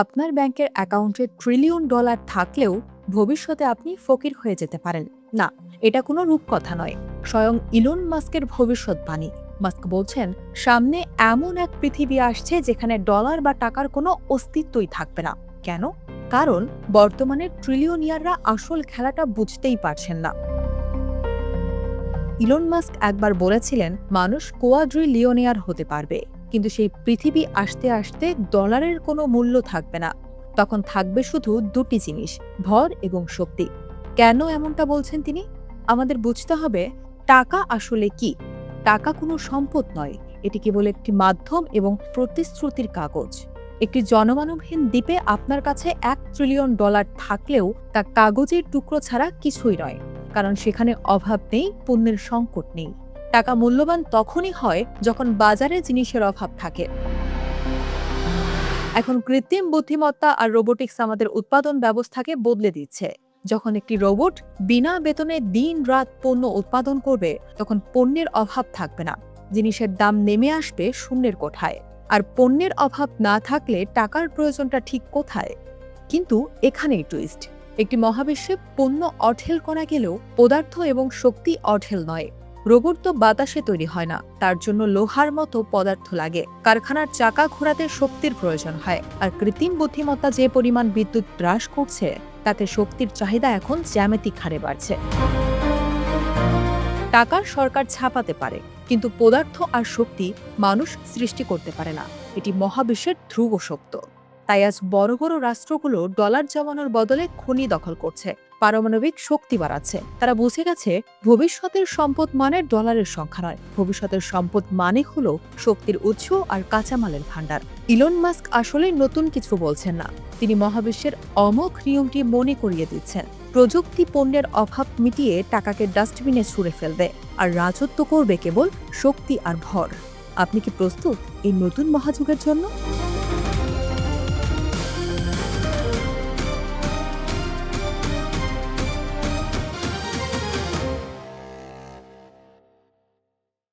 আপনার ব্যাংকের অ্যাকাউন্টে ট্রিলিয়ন ডলার থাকলেও ভবিষ্যতে আপনি ফকির হয়ে যেতে পারেন না। এটা কোনো রূপকথা নয়, স্বয়ং ইলন মাস্কের ভবিষ্যৎবাণী। মাস্ক বলছেন, সামনে এমন এক পৃথিবী আসছে যেখানে ডলার বা টাকার কোনো অস্তিত্বই থাকবে না। কেন? কারণ বর্তমানে ট্রিলিয়নিয়াররা আসল খেলাটা বুঝতেই পারছেন না। ইলন মাস্ক একবার বলেছিলেন, মানুষ কোয়াড্রিলিয়নিয়ার হতে পারবে, কিন্তু সেই পৃথিবী আসতে আসতে ডলারের কোনো মূল্য থাকবে না। তখন থাকবে শুধু দুটি জিনিস, ভর এবং শক্তি। কেন এমনটা বলছেন তিনি? আমাদের বুঝতে হবে, টাকা আসলে কি। টাকা কোনো সম্পদ নয়, এটি কেবল একটি মাধ্যম এবং প্রতিশ্রুতির কাগজ। একটি জনমানবহীন দ্বীপে আপনার কাছে $1 ট্রিলিয়ন থাকলেও তা কাগজের টুকরো ছাড়া কিছুই নয়। কারণ সেখানে অভাব নেই, পণ্যের সংকট নেই। টাকা মূল্যবান তখনই হয় যখন বাজারে জিনিসের অভাব থাকে। এখন কৃত্রিম বুদ্ধিমত্তা আর রোবোটিক্স আমাদের উৎপাদন ব্যবস্থাকে বদলে দিচ্ছে। যখন একটি রোবট বিনা বেতনে দিন-রাত পণ্য উৎপাদন করবে, তখন পণ্যের অভাব থাকবে না। জিনিসের দাম নেমে আসবে শূন্যের কোঠায়। আর পণ্যের অভাব না থাকলে টাকার প্রয়োজনটা ঠিক কোথায়? কিন্তু এখানেই টুইস্ট। একটি মহাবিশ্বে পণ্য অঢেল করা গেলেও পদার্থ এবং শক্তি অঢেল নয়। রোবট তো বাতাসে তৈরি হয় না, তার জন্য লোহার মতো পদার্থ লাগে। কারখানার চাকা ঘোরাতে শক্তির প্রয়োজন হয়। আর কৃত্রিম বুদ্ধিমত্তা যে পরিমাণ বিদ্যুৎ গ্রাস করছে, তাতে শক্তির চাহিদা এখন জ্যামিতিক হারে বাড়ছে। টাকা সরকার ছাপাতে পারে, কিন্তু পদার্থ আর শক্তি মানুষ সৃষ্টি করতে পারে না। এটি মহাবিশ্বের ধ্রুব সত্য। তাই আজ বড় বড় রাষ্ট্রগুলো ডলার জমানোর বদলে খনি দখল করছে, পারমাণবিক শক্তি বাড়াচ্ছে। তারা বুঝে গেছে, ভবিষ্যতের সম্পদ মানে ডলারের সংখ্যা নয়, ভবিষ্যতের সম্পদ মানে হলো শক্তির উৎস আর কাঁচামালের ভাণ্ডার। ইলন মাস্ক আসলে নতুন কিছু বলছেন না, তিনি মহাবিশ্বের অমোঘ নিয়মটি মনে করিয়ে দিচ্ছেন। প্রযুক্তি পণ্যের অভাব মিটিয়ে টাকাকে ডাস্টবিনে ছুঁড়ে ফেলবে, আর রাজত্ব করবে কেবল শক্তি আর ভর। আপনি কি প্রস্তুত এই নতুন মহাযুগের জন্য?